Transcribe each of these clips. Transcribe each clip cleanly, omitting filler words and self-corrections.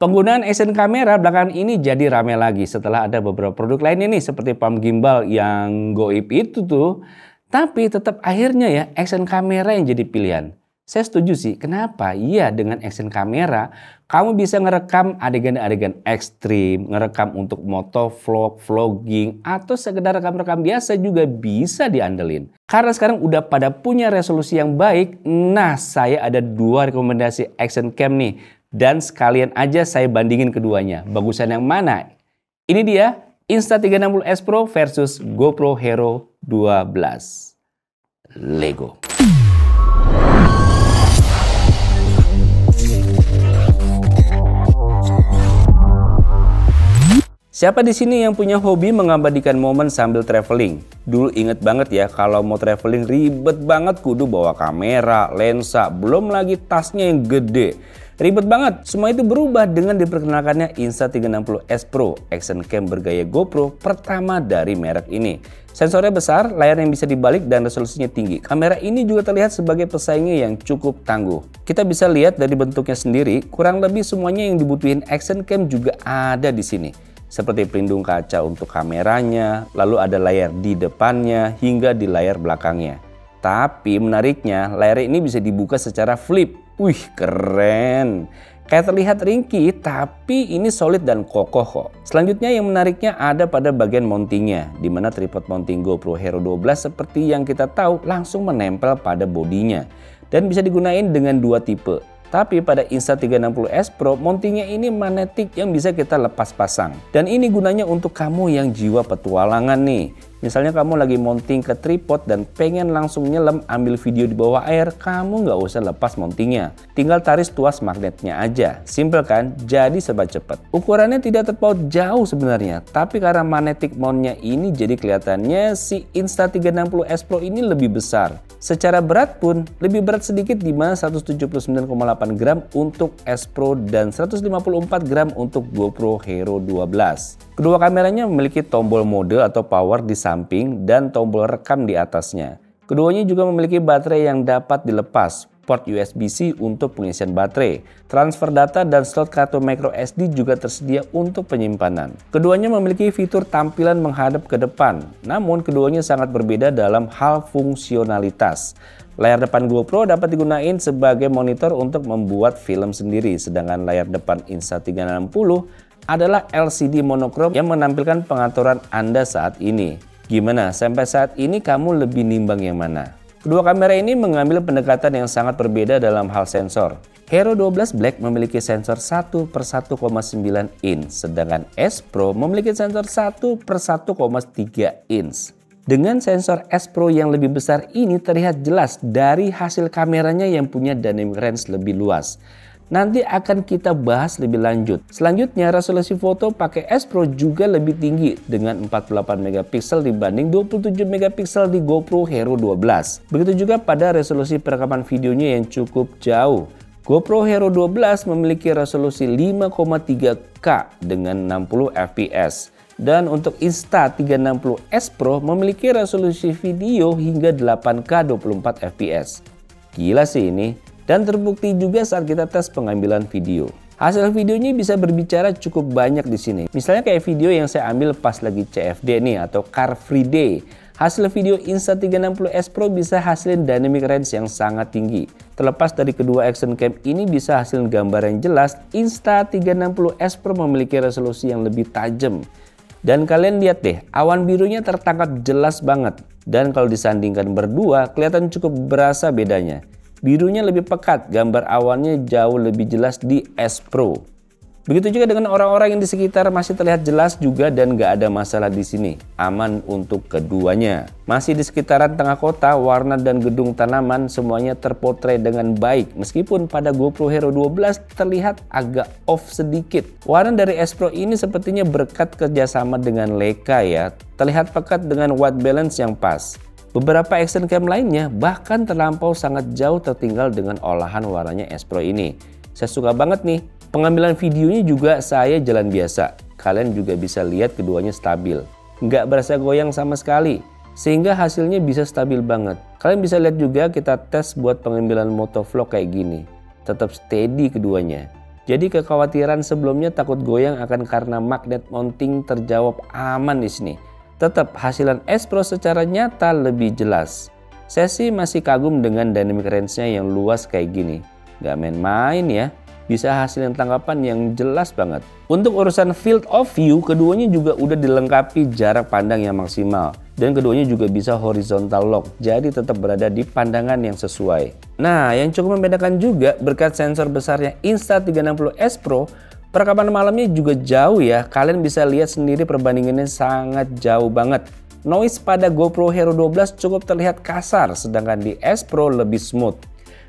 Penggunaan action camera belakangan ini jadi ramai lagi setelah ada beberapa produk lainnya nih seperti palm gimbal yang goib itu tuh. Tapi tetap akhirnya ya action camera yang jadi pilihan. Saya setuju sih, kenapa? Iya, dengan action camera kamu bisa ngerekam adegan-adegan ekstrim, ngerekam untuk motovlog, vlogging, atau sekedar rekam-rekam biasa juga bisa diandelin. Karena sekarang udah pada punya resolusi yang baik, nah saya ada 2 rekomendasi action cam nih. Dan sekalian aja saya bandingin keduanya, bagusan yang mana? Ini dia Insta360S Pro versus GoPro Hero 12. Lego. Siapa di sini yang punya hobi mengabadikan momen sambil traveling? Dulu inget banget ya, kalau mau traveling ribet banget, kudu bawa kamera, lensa, belum lagi tasnya yang gede. Ribet banget, semua itu berubah dengan diperkenalkannya Insta360S Pro, action cam bergaya GoPro pertama dari merek ini. Sensornya besar, layar yang bisa dibalik dan resolusinya tinggi. Kamera ini juga terlihat sebagai pesaingnya yang cukup tangguh. Kita bisa lihat dari bentuknya sendiri, kurang lebih semuanya yang dibutuhin action cam juga ada di sini. Seperti pelindung kaca untuk kameranya, lalu ada layar di depannya hingga di layar belakangnya. Tapi menariknya, layar ini bisa dibuka secara flip. Wih, keren! Kayak terlihat ringkih, tapi ini solid dan kokoh kok. Selanjutnya yang menariknya ada pada bagian mountingnya, di mana tripod mounting GoPro Hero 12 seperti yang kita tahu langsung menempel pada bodinya. Dan bisa digunain dengan 2 tipe. Tapi pada Insta360S Pro, mountingnya ini magnetik yang bisa kita lepas pasang. Dan ini gunanya untuk kamu yang jiwa petualangan nih. Misalnya kamu lagi mounting ke tripod dan pengen langsung nyelam ambil video di bawah air, kamu nggak usah lepas mountingnya. Tinggal tarik tuas magnetnya aja. Simple kan? Jadi serba cepat. Ukurannya tidak terpaut jauh sebenarnya, tapi karena magnetic mountnya ini jadi kelihatannya si Insta360S Pro ini lebih besar. Secara berat pun lebih berat sedikit, di mana 179,8 gram untuk S Pro dan 154 gram untuk GoPro Hero 12. Kedua kameranya memiliki tombol mode atau power di samping dan tombol rekam di atasnya. Keduanya juga memiliki baterai yang dapat dilepas, port USB-C untuk pengisian baterai, transfer data dan slot kartu micro SD juga tersedia untuk penyimpanan. Keduanya memiliki fitur tampilan menghadap ke depan, namun keduanya sangat berbeda dalam hal fungsionalitas. Layar depan GoPro dapat digunakan sebagai monitor untuk membuat film sendiri, sedangkan layar depan Insta360 adalah LCD monokrom yang menampilkan pengaturan Anda saat ini. Gimana? Sampai saat ini kamu lebih nimbang yang mana? Kedua kamera ini mengambil pendekatan yang sangat berbeda dalam hal sensor. Hero 12 Black memiliki sensor 1/1,9 inch, sedangkan S Pro memiliki sensor 1/1,3 inch. Dengan sensor S Pro yang lebih besar ini terlihat jelas dari hasil kameranya yang punya dynamic range lebih luas. Nanti akan kita bahas lebih lanjut. Selanjutnya, resolusi foto pakai S Pro juga lebih tinggi dengan 48 megapiksel dibanding 27 megapiksel di GoPro Hero 12. Begitu juga pada resolusi perekaman videonya yang cukup jauh. GoPro Hero 12 memiliki resolusi 5,3K dengan 60 fps. Dan untuk Insta360S Pro memiliki resolusi video hingga 8K 24 fps. Gila sih ini. Dan terbukti juga saat kita tes pengambilan video. Hasil videonya bisa berbicara cukup banyak di sini. Misalnya kayak video yang saya ambil pas lagi CFD nih atau Car Free Day. Hasil video Insta360S Pro bisa hasilin dynamic range yang sangat tinggi. Terlepas dari kedua action cam ini bisa hasilin gambar yang jelas, Insta360S Pro memiliki resolusi yang lebih tajam. Dan kalian lihat deh, awan birunya tertangkap jelas banget. Dan kalau disandingkan berdua, kelihatan cukup berasa bedanya. Birunya lebih pekat, gambar awannya jauh lebih jelas di S Pro. Begitu juga dengan orang-orang yang di sekitar masih terlihat jelas juga dan gak ada masalah di sini. Aman untuk keduanya. Masih di sekitaran tengah kota, warna dan gedung tanaman semuanya terpotret dengan baik. Meskipun pada GoPro Hero 12 terlihat agak off sedikit. Warna dari S Pro ini sepertinya berkat kerjasama dengan Leica ya. Terlihat pekat dengan white balance yang pas. Beberapa action cam lainnya bahkan terlampau sangat jauh tertinggal dengan olahan warnanya S Pro ini. Saya suka banget nih, pengambilan videonya juga saya jalan biasa. Kalian juga bisa lihat keduanya stabil. Nggak berasa goyang sama sekali, sehingga hasilnya bisa stabil banget. Kalian bisa lihat juga kita tes buat pengambilan motovlog kayak gini. Tetap steady keduanya. Jadi kekhawatiran sebelumnya takut goyang akan karena magnet mounting terjawab aman di sini. Tetap hasilan S Pro secara nyata lebih jelas. Saya sih masih kagum dengan dynamic range-nya yang luas kayak gini. Gak main-main ya. Bisa hasilin tangkapan yang jelas banget. Untuk urusan field of view, keduanya juga udah dilengkapi jarak pandang yang maksimal. Dan keduanya juga bisa horizontal lock, jadi tetap berada di pandangan yang sesuai. Nah, yang cukup membedakan juga berkat sensor besarnya Insta360S Pro, perekaman malamnya juga jauh ya. Kalian bisa lihat sendiri perbandingannya sangat jauh banget. Noise pada GoPro Hero 12 cukup terlihat kasar, sedangkan di S Pro lebih smooth.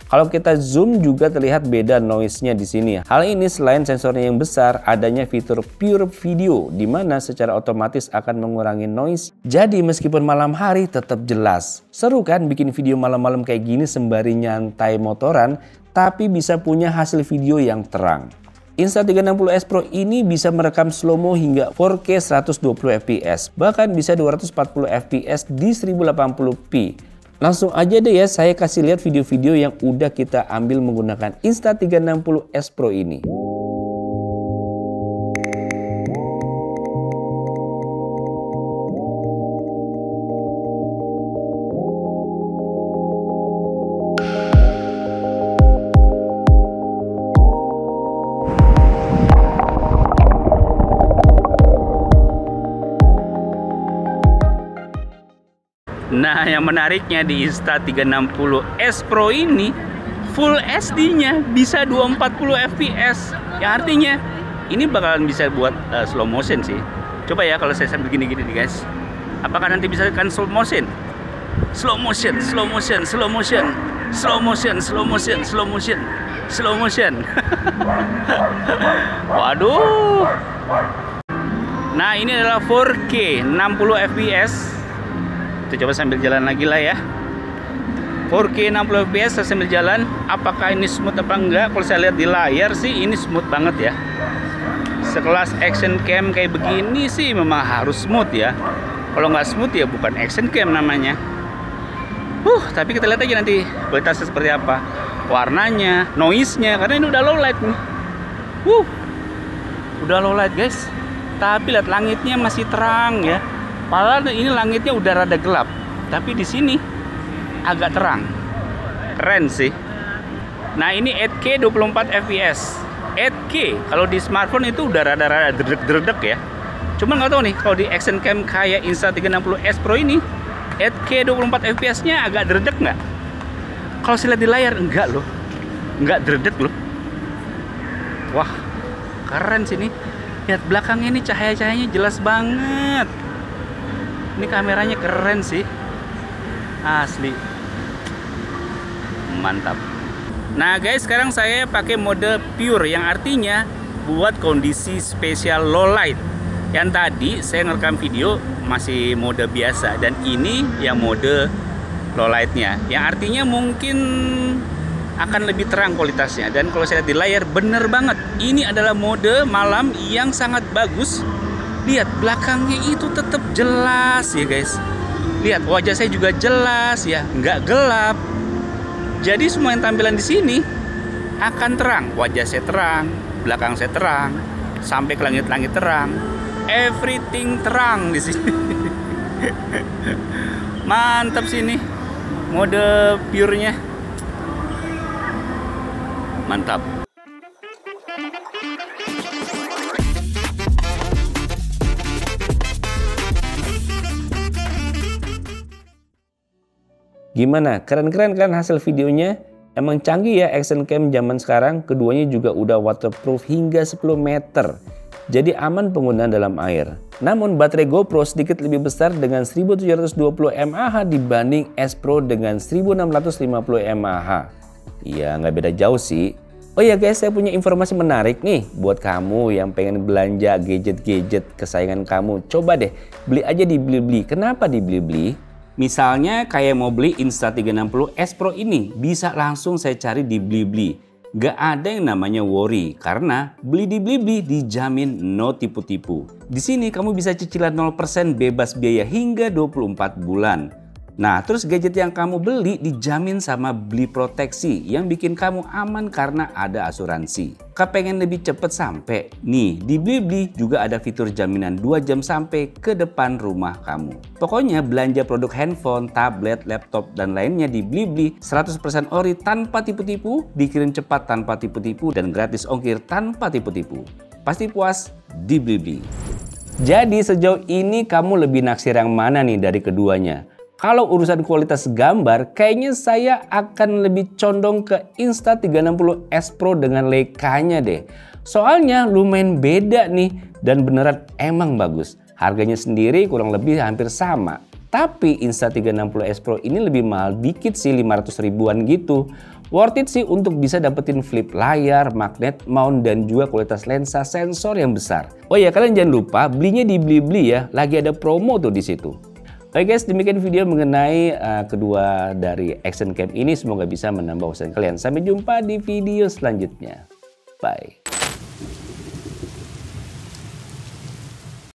Kalau kita zoom juga terlihat beda noise-nya di sini. Hal ini selain sensornya yang besar, adanya fitur Pure Video di mana secara otomatis akan mengurangi noise. Jadi meskipun malam hari tetap jelas. Seru kan bikin video malam-malam kayak gini sembari nyantai motoran, tapi bisa punya hasil video yang terang. Insta360S Pro ini bisa merekam slow-mo hingga 4K 120 fps, bahkan bisa 240 fps di 1080p. Langsung aja deh ya, saya kasih lihat video-video yang udah kita ambil menggunakan Insta360S Pro ini. Nah, yang menariknya di Insta360S Pro ini Full HD-nya bisa 240 fps. Ya artinya ini bakalan bisa buat slow motion sih. Coba ya kalau saya sambil gini-gini nih guys. Apakah nanti bisa kan slow motion? Slow motion, slow motion, slow motion, slow motion, slow motion, slow motion, slow motion. Waduh. Nah, ini adalah 4K 60 fps. Kita coba sambil jalan lagi lah ya. 4K 60 fps sambil jalan. Apakah ini smooth apa enggak? Kalau saya lihat di layar sih ini smooth banget ya. Sekelas action cam kayak begini sih memang harus smooth ya. Kalau nggak smooth ya bukan action cam namanya. Tapi kita lihat aja nanti kualitasnya seperti apa. Warnanya, noise-nya, karena ini udah low light nih. Udah low light guys. Tapi lihat langitnya masih terang ya. Padahal ini langitnya udah rada gelap, tapi di sini agak terang. Keren sih. Nah, ini 8K 24 fps. 8K kalau di smartphone itu udah rada-rada dredeg ya. Cuman nggak tahu nih kalau di action cam kayak Insta360S Pro ini 8K 24 fps-nya agak dredeg nggak? Kalau saya lihat di layar enggak loh. Enggak dredeg loh. Wah, keren sih nih. Lihat belakangnya ini cahaya-cahayanya jelas banget. Ini kameranya keren sih. Asli. Mantap. Nah guys, sekarang saya pakai mode pure yang artinya buat kondisi spesial low light. Yang tadi saya ngerekam video masih mode biasa dan ini yang mode low lightnya. Yang artinya mungkin akan lebih terang kualitasnya. Dan kalau saya lihat di layar bener banget. Ini adalah mode malam yang sangat bagus. Lihat belakangnya itu tetap jelas ya guys. Lihat wajah saya juga jelas ya, nggak gelap. Jadi semua yang tampilan di sini akan terang. Wajah saya terang, belakang saya terang, sampai ke langit-langit terang. Everything terang di sini. Mantap sih ini mode pure-nya. Mantap. Gimana? Keren-keren kan hasil videonya? Emang canggih ya action cam zaman sekarang. Keduanya juga udah waterproof hingga 10 meter. Jadi aman penggunaan dalam air. Namun baterai GoPro sedikit lebih besar dengan 1720 mAh dibanding S Pro dengan 1650 mAh. Ya nggak beda jauh sih. Oh ya guys, saya punya informasi menarik nih buat kamu yang pengen belanja gadget-gadget kesayangan kamu. Coba deh beli aja di Blibli. Kenapa di Blibli? Misalnya kayak mau beli Insta360S Pro ini, bisa langsung saya cari di Blibli. Gak ada yang namanya worry, karena beli di Blibli dijamin no tipu-tipu. Di sini kamu bisa cicilan 0% bebas biaya hingga 24 bulan. Nah, terus gadget yang kamu beli dijamin sama Beli Proteksi yang bikin kamu aman karena ada asuransi. Kepengen lebih cepet sampai? Nih, di Blibli juga ada fitur jaminan 2 jam sampai ke depan rumah kamu. Pokoknya belanja produk handphone, tablet, laptop, dan lainnya di Blibli 100% ori tanpa tipu-tipu, dikirim cepat tanpa tipu-tipu, dan gratis ongkir tanpa tipu-tipu. Pasti puas di Blibli. Jadi sejauh ini kamu lebih naksir yang mana nih dari keduanya? Kalau urusan kualitas gambar, kayaknya saya akan lebih condong ke Insta360S Pro dengan Leica-nya deh. Soalnya lumayan beda nih dan beneran emang bagus. Harganya sendiri kurang lebih hampir sama. Tapi Insta360S Pro ini lebih mahal dikit sih, 500 ribuan gitu. Worth it sih untuk bisa dapetin flip layar, magnet mount, dan juga kualitas lensa sensor yang besar. Oh ya, kalian jangan lupa belinya di Blibli ya, lagi ada promo tuh di situ. Oke guys, demikian video mengenai kedua dari action cam ini. Semoga bisa menambah wawasan kalian. Sampai jumpa di video selanjutnya. Bye.